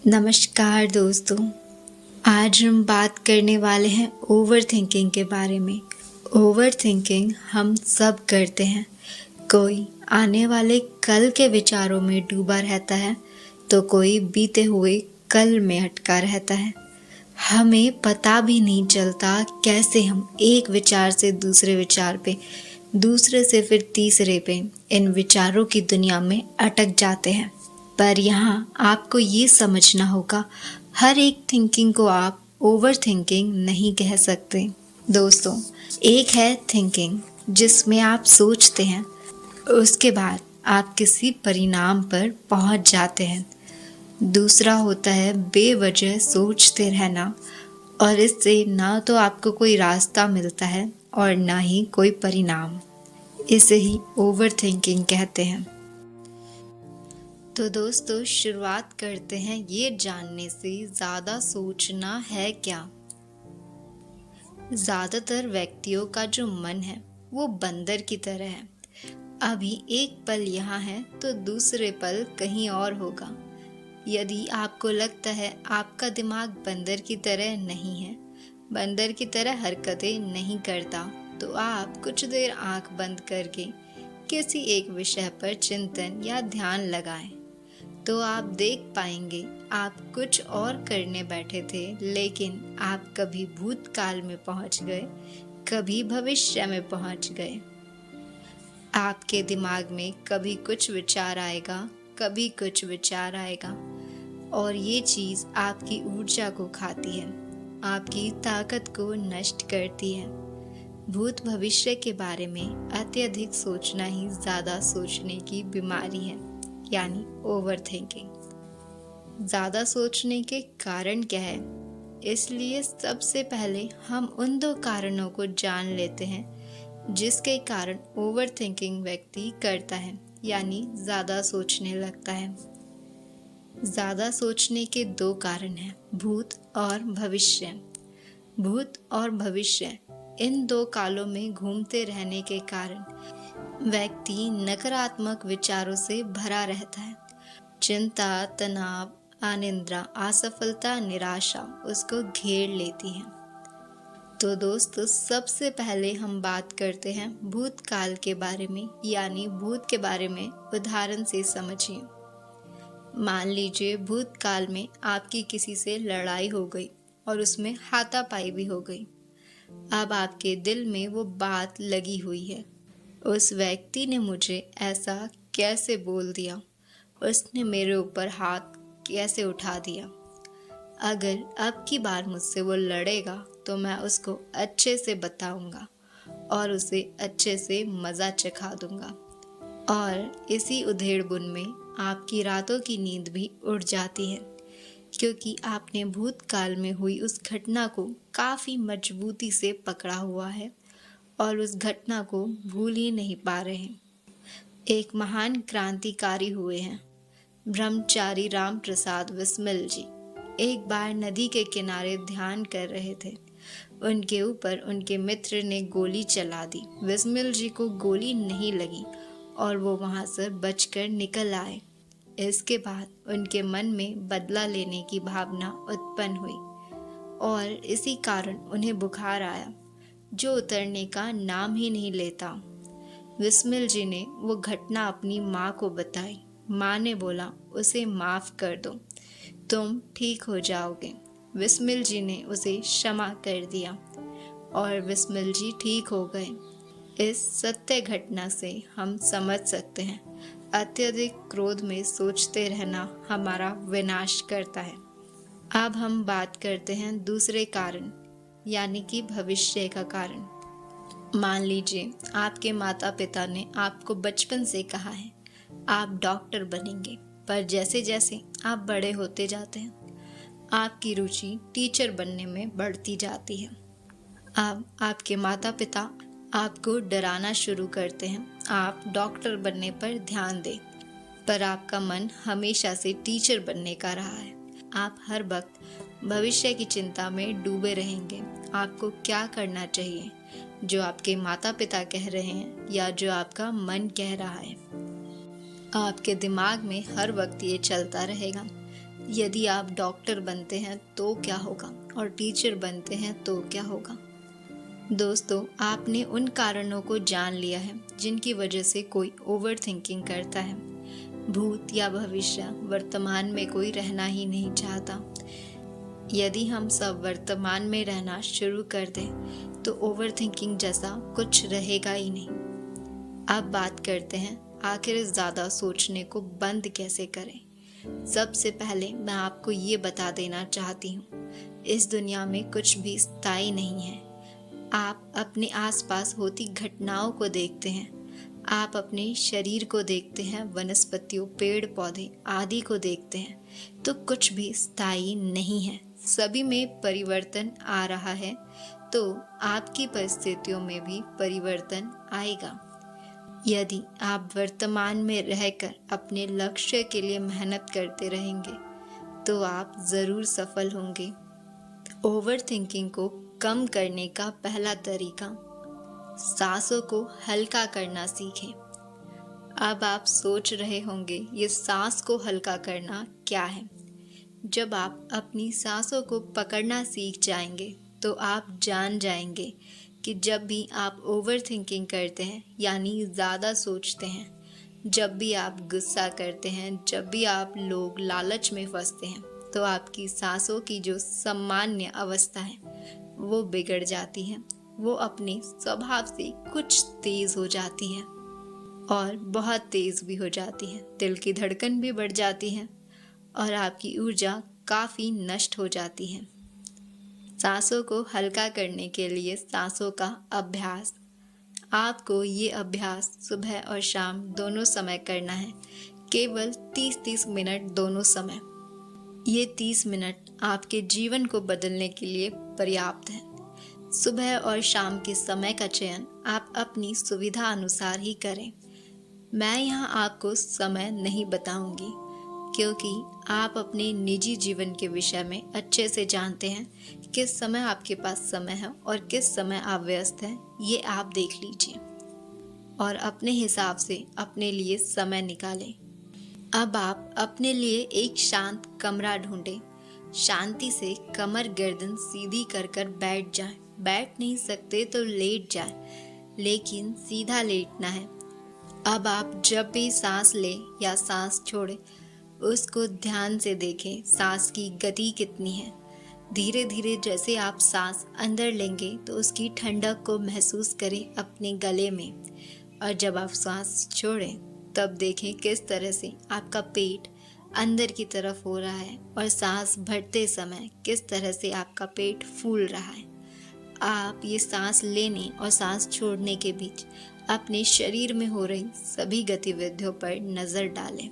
नमस्कार दोस्तों। आज हम बात करने वाले हैं ओवर थिंकिंग के बारे में। ओवर थिंकिंग हम सब करते हैं। कोई आने वाले कल के विचारों में डूबा रहता है तो कोई बीते हुए कल में अटका रहता है। हमें पता भी नहीं चलता कैसे हम एक विचार से दूसरे विचार पे, दूसरे से फिर तीसरे पे इन विचारों की दुनिया में अटक जाते हैं। पर यहाँ आपको ये समझना होगा, हर एक थिंकिंग को आप ओवर थिंकिंग नहीं कह सकते। दोस्तों, एक है थिंकिंग जिसमें आप सोचते हैं, उसके बाद आप किसी परिणाम पर पहुंच जाते हैं। दूसरा होता है बेवजह सोचते रहना, और इससे ना तो आपको कोई रास्ता मिलता है और ना ही कोई परिणाम। इसे ही ओवर थिंकिंग कहते हैं। तो दोस्तों, शुरुआत करते हैं ये जानने से ज़्यादा सोचना है क्या। ज़्यादातर व्यक्तियों का जो मन है वो बंदर की तरह है। अभी एक पल यहाँ है तो दूसरे पल कहीं और होगा। यदि आपको लगता है आपका दिमाग बंदर की तरह नहीं है, बंदर की तरह हरकतें नहीं करता, तो आप कुछ देर आंख बंद करके किसी एक विषय पर चिंतन या ध्यान लगाएं, तो आप देख पाएंगे आप कुछ और करने बैठे थे, लेकिन आप कभी भूतकाल में पहुंच गए, कभी भविष्य में पहुंच गए। आपके दिमाग में कभी कुछ विचार आएगा, कभी कुछ विचार आएगा, और ये चीज़ आपकी ऊर्जा को खाती है, आपकी ताकत को नष्ट करती है। भूत भविष्य के बारे में अत्यधिक सोचना ही ज़्यादा सोचने की बीमारी है, यानी ओवर थिंकिंग। ज़्यादा सोचने के कारण क्या है, इसलिए सबसे पहले हम उन दो कारणों को जान लेते हैं जिसके कारण ओवर थिंकिंग व्यक्ति करता है, यानी ज़्यादा सोचने लगता है। ज़्यादा सोचने के दो कारण हैं, भूत और भविष्य। भूत और भविष्य, इन दो कालों में घूमते रहने के कारण व्यक्ति नकारात्मक विचारों से भरा रहता है। चिंता, तनाव, अनिद्रा, असफलता, निराशा उसको घेर लेती है। तो दोस्तों, सबसे पहले हम बात करते हैं भूतकाल के बारे में, यानी भूत के बारे में उदाहरण से समझिए। मान लीजिए भूतकाल में आपकी किसी से लड़ाई हो गई और उसमें हाथापाई भी हो गई। अब आपके दिल में वो बात लगी हुई है, उस व्यक्ति ने मुझे ऐसा कैसे बोल दिया, उसने मेरे ऊपर हाथ कैसे उठा दिया। अगर अब की बार मुझसे वो लड़ेगा तो मैं उसको अच्छे से बताऊंगा और उसे अच्छे से मज़ा चखा दूंगा। और इसी उधेड़-बुन में आपकी रातों की नींद भी उड़ जाती है, क्योंकि आपने भूतकाल में हुई उस घटना को काफ़ी मजबूती से पकड़ा हुआ है और उस घटना को भूल ही नहीं पा रहे हैं। एक महान क्रांतिकारी हुए हैं, ब्रह्मचारी राम प्रसाद बिस्मिल जी। एक बार नदी के किनारे ध्यान कर रहे थे। उनके ऊपर उनके मित्र ने गोली चला दी। बिस्मिल जी को गोली नहीं लगी और वो वहाँ से बचकर निकल आए। इसके बाद उनके मन में बदला लेने की भावना उत्पन्न हुई और इसी कारण उन्हें बुखार आया, जो उतरने का नाम ही नहीं लेता। बिस्मिल जी ने वो घटना अपनी माँ को बताई। माँ ने बोला, उसे माफ़ कर दो, तुम ठीक हो जाओगे। बिस्मिल जी ने उसे क्षमा कर दिया और बिस्मिल जी ठीक हो गए। इस सत्य घटना से हम समझ सकते हैं, अत्यधिक क्रोध में सोचते रहना हमारा विनाश करता है। अब हम बात करते हैं दूसरे कारण, यानी कि भविष्य का कारण। मान लीजिए आपके माता पिता ने आपको बचपन से कहा है आप डॉक्टर बनेंगे, पर जैसे जैसे आप बड़े होते जाते हैं आपकी रुचि टीचर बनने में बढ़ती जाती है। अब आपके माता पिता आपको डराना शुरू करते हैं आप डॉक्टर बनने पर ध्यान दें, पर आपका मन हमेशा से टीचर बनने का रहा है। आप हर वक्त भविष्य की चिंता में डूबे रहेंगे। आपको क्या करना चाहिए, जो आपके माता पिता कह रहे हैं या जो आपका मन कह रहा है। आपके दिमाग में हर वक्त ये चलता रहेगा, यदि आप डॉक्टर बनते हैं तो क्या होगा और टीचर बनते हैं तो क्या होगा। दोस्तों, आपने उन कारणों को जान लिया है जिनकी वजह से कोई ओवर थिंकिंग करता है। भूत या भविष्य, वर्तमान में कोई रहना ही नहीं चाहता। यदि हम सब वर्तमान में रहना शुरू कर दें तो ओवर थिंकिंग जैसा कुछ रहेगा ही नहीं। अब बात करते हैं आखिर ज़्यादा सोचने को बंद कैसे करें। सबसे पहले मैं आपको ये बता देना चाहती हूँ, इस दुनिया में कुछ भी स्थायी नहीं है। आप अपने आसपास होती घटनाओं को देखते हैं, आप अपने शरीर को देखते हैं, वनस्पतियों, पेड़ पौधे आदि को देखते हैं, तो कुछ भी स्थायी नहीं है। सभी में परिवर्तन आ रहा है, तो आपकी परिस्थितियों में भी परिवर्तन आएगा। यदि आप वर्तमान में रहकर अपने लक्ष्य के लिए मेहनत करते रहेंगे तो आप ज़रूर सफल होंगे। ओवर थिंकिंग को कम करने का पहला तरीका, सांसों को हल्का करना सीखें। अब आप सोच रहे होंगे ये सांस को हल्का करना क्या है। जब आप अपनी सांसों को पकड़ना सीख जाएंगे तो आप जान जाएंगे कि जब भी आप ओवर थिंकिंग करते हैं यानी ज़्यादा सोचते हैं, जब भी आप गुस्सा करते हैं, जब भी आप लोग लालच में फंसते हैं, तो आपकी सांसों की जो सामान्य अवस्था है वो बिगड़ जाती है। वो अपने स्वभाव से कुछ तेज़ हो जाती है और बहुत तेज़ भी हो जाती है। दिल की धड़कन भी बढ़ जाती है और आपकी ऊर्जा काफ़ी नष्ट हो जाती है। सांसों को हल्का करने के लिए सांसों का अभ्यास, आपको ये अभ्यास सुबह और शाम दोनों समय करना है, केवल 30-30 मिनट दोनों समय। ये 30 मिनट आपके जीवन को बदलने के लिए पर्याप्त है। सुबह और शाम के समय का चयन आप अपनी सुविधा अनुसार ही करें। मैं यहाँ आपको समय नहीं बताऊंगी क्योंकि आप अपने निजी जीवन के विषय में अच्छे से जानते हैं किस समय आपके पास समय है और किस समय आप व्यस्त हैं। ये आप देख लीजिए और अपने हिसाब से अपने लिए समय निकालें। अब आप अपने लिए एक शांत कमरा ढूंढें। शांति से कमर गर्दन सीधी कर बैठ जाएं। बैठ नहीं सकते तो लेट जाएं, लेकिन सीधा लेटना है। अब आप जब भी सांस लें या सांस छोड़ें उसको ध्यान से देखें, सांस की गति कितनी है। धीरे धीरे जैसे आप सांस अंदर लेंगे तो उसकी ठंडक को महसूस करें अपने गले में, और जब आप सांस छोड़ें तब देखें किस तरह से आपका पेट अंदर की तरफ हो रहा है और सांस भरते समय किस तरह से आपका पेट फूल रहा है। आप ये सांस लेने और सांस छोड़ने के बीच अपने शरीर में हो रही सभी गतिविधियों पर नज़र डालें।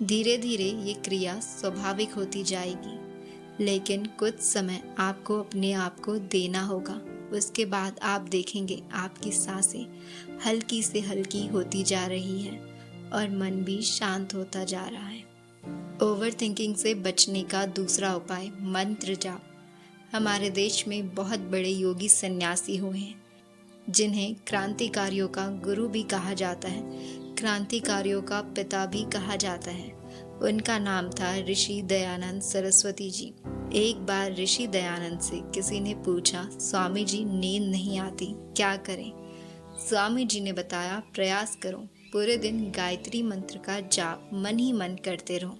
धीरे धीरे ये क्रिया स्वाभाविक होती जाएगी, लेकिन कुछ समय आपको अपने आप को देना होगा। उसके बाद आप देखेंगे आपकी सांसें हल्की से हल्की होती जा रही है और मन भी शांत होता जा रहा है। ओवर थिंकिंग से बचने का दूसरा उपाय, मंत्र जाप। हमारे देश में बहुत बड़े योगी सन्यासी हुए हैं जिन्हें क्रांतिकारियों का गुरु भी कहा जाता है, क्रांतिकारियों का पिता भी कहा जाता है। उनका नाम था ऋषि दयानंद सरस्वती जी। एक बार ऋषि दयानंद से किसी ने पूछा, स्वामी जी नींद नहीं आती, क्या करें? स्वामी जी ने बताया, प्रयास करो, पूरे दिन गायत्री मंत्र का जाप मन ही मन करते रहो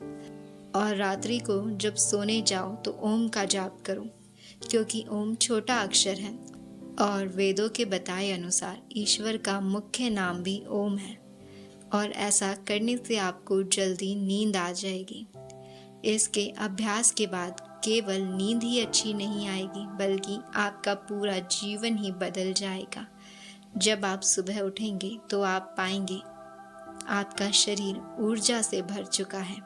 और रात्रि को जब सोने जाओ तो ओम का जाप करो, क्योंकि ओम छोटा अक्षर है और वेदों के बताए अनुसार ईश्वर का मुख्य नाम भी ओम है, और ऐसा करने से आपको जल्दी नींद आ जाएगी। इसके अभ्यास के बाद केवल नींद ही अच्छी नहीं आएगी, बल्कि आपका पूरा जीवन ही बदल जाएगा। जब आप सुबह उठेंगे तो आप पाएंगे आपका शरीर ऊर्जा से भर चुका है,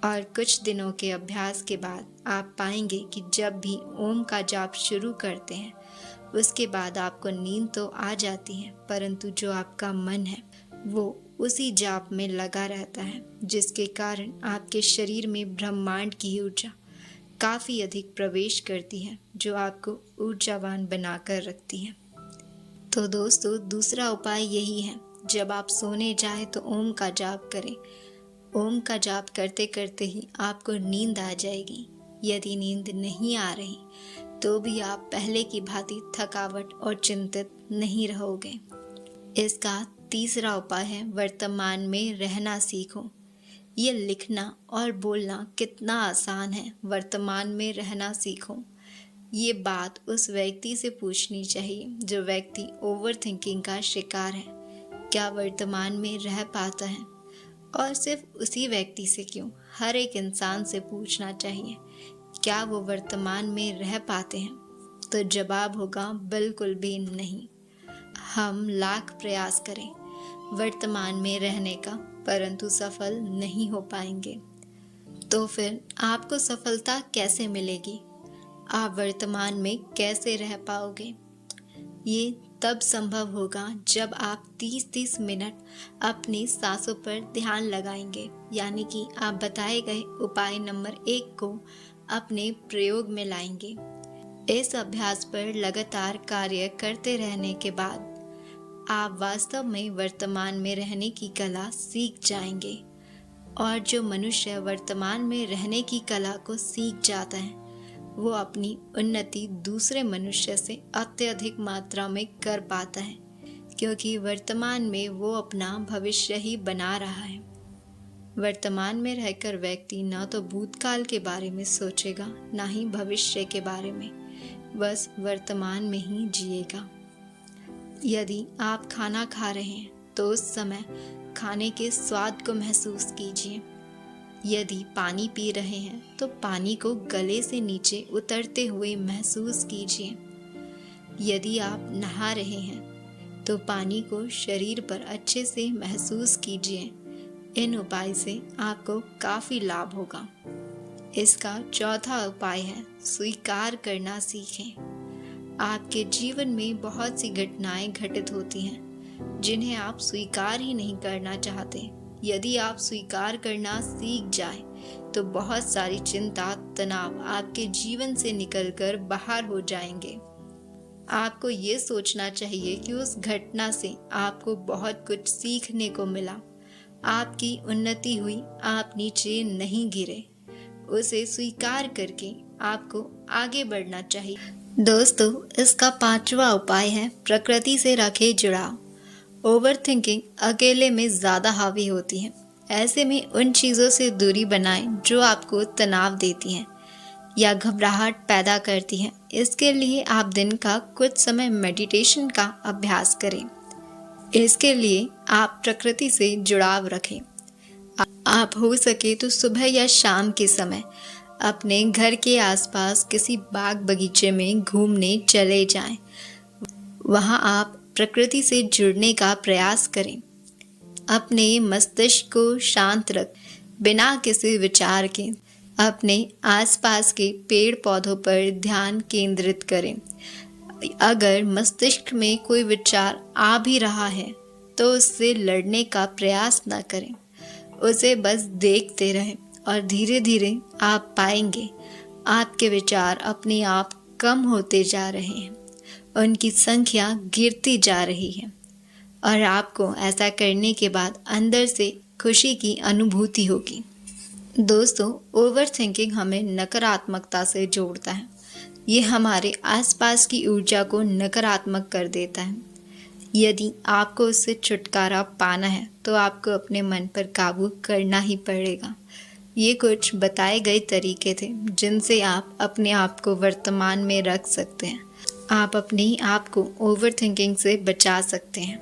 और कुछ दिनों के अभ्यास के बाद आप पाएंगे कि जब भी ओम का जाप शुरू करते हैं उसके बाद आपको नींद तो आ जाती है, परंतु जो आपका मन है वो उसी जाप में लगा रहता है, जिसके कारण आपके शरीर में ब्रह्मांड की ऊर्जा काफ़ी अधिक प्रवेश करती है, जो आपको ऊर्जावान बनाकर रखती है। तो दोस्तों, दूसरा उपाय यही है, जब आप सोने जाएं तो ओम का जाप करें। ओम का जाप करते करते ही आपको नींद आ जाएगी। यदि नींद नहीं आ रही तो भी आप पहले की भांति थकावट और चिंतित नहीं रहोगे। इसका तीसरा उपाय है वर्तमान में रहना सीखो। ये लिखना और बोलना कितना आसान है, वर्तमान में रहना सीखो। ये बात उस व्यक्ति से पूछनी चाहिए जो व्यक्ति ओवर थिंकिंग का शिकार है। क्या वर्तमान में रह पाता है? और सिर्फ उसी व्यक्ति से क्यों, हर एक इंसान से पूछना चाहिए क्या वो वर्तमान में रह पाते हैं? तो जवाब होगा बिल्कुल भी नहीं। हम लाख प्रयास करें वर्तमान में रहने का, परंतु सफल नहीं हो पाएंगे। तो फिर आपको सफलता कैसे मिलेगी? आप वर्तमान में कैसे रह पाओगे? ये तब संभव होगा जब आप 30-30 मिनट अपनी सांसों पर ध्यान लगाएंगे, यानी कि आप बताए गए उपाय नंबर 1 को अपने प्रयोग में लाएंगे। इस अभ्यास पर लगातार कार्य करते रहने के बाद आप वास्तव में वर्तमान में रहने की कला सीख जाएंगे। और जो मनुष्य वर्तमान में रहने की कला को सीख जाता है वो अपनी उन्नति दूसरे मनुष्य से अत्यधिक मात्रा में कर पाता है, क्योंकि वर्तमान में वो अपना भविष्य ही बना रहा है। वर्तमान में रहकर व्यक्ति न तो भूतकाल के बारे में सोचेगा ना ही भविष्य के बारे में, बस वर्तमान में ही जिएगा। यदि आप खाना खा रहे हैं तो उस समय खाने के स्वाद को महसूस कीजिए। यदि पानी पी रहे हैं तो पानी को गले से नीचे उतरते हुए महसूस कीजिए। यदि आप नहा रहे हैं तो पानी को शरीर पर अच्छे से महसूस कीजिए। इन उपाय से आपको काफ़ी लाभ होगा। इसका चौथा उपाय है स्वीकार करना सीखें। आपके जीवन में बहुत सी घटनाएं घटित होती हैं जिन्हें आप स्वीकार ही नहीं करना चाहते। यदि आप स्वीकार करना सीख जाए तो बहुत सारी चिंता, तनाव आपके जीवन से निकलकर बाहर हो जाएंगे। आपको ये सोचना चाहिए कि उस घटना से आपको बहुत कुछ सीखने को मिला, आपकी उन्नति हुई, आप नीचे नहीं गिरे। उसे स्वीकार करके आपको आगे बढ़ना चाहिए। दोस्तों, इसका 5वां उपाय है प्रकृति से रखे जुड़ाव। ओवर थिंकिंग अकेले में ज़्यादा हावी होती है। ऐसे में उन चीज़ों से दूरी बनाएं जो आपको तनाव देती हैं या घबराहट पैदा करती हैं। इसके लिए आप दिन का कुछ समय मेडिटेशन का अभ्यास करें। इसके लिए आप प्रकृति से जुड़ाव रखें। आप हो सके तो सुबह या शाम के समय अपने घर के आसपास किसी बाग बगीचे में घूमने चले जाएं। वहां आप प्रकृति से जुड़ने का प्रयास करें। अपने मस्तिष्क को शांत रख, बिना किसी विचार के अपने आसपास के पेड़ पौधों पर ध्यान केंद्रित करें। अगर मस्तिष्क में कोई विचार आ भी रहा है तो उससे लड़ने का प्रयास न करें, उसे बस देखते रहें और धीरे धीरे आप पाएंगे आपके विचार अपने आप कम होते जा रहे हैं, उनकी संख्या गिरती जा रही है और आपको ऐसा करने के बाद अंदर से खुशी की अनुभूति होगी। दोस्तों, ओवर थिंकिंग हमें नकारात्मकता से जोड़ता है। ये हमारे आसपास की ऊर्जा को नकारात्मक कर देता है। यदि आपको उससे छुटकारा पाना है तो आपको अपने मन पर काबू करना ही पड़ेगा। ये कुछ बताए गए तरीके थे जिनसे आप अपने आप को वर्तमान में रख सकते हैं। आप अपने आप को ओवर थिंकिंग से बचा सकते हैं।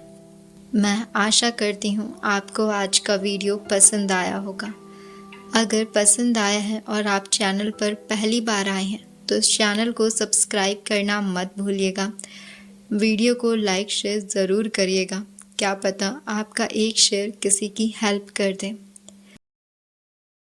मैं आशा करती हूँ आपको आज का वीडियो पसंद आया होगा। अगर पसंद आया है और आप चैनल पर पहली बार आए हैं तो इस चैनल को सब्सक्राइब करना मत भूलिएगा। वीडियो को लाइक शेयर ज़रूर करिएगा। क्या पता आपका एक शेयर किसी की हेल्प कर दे।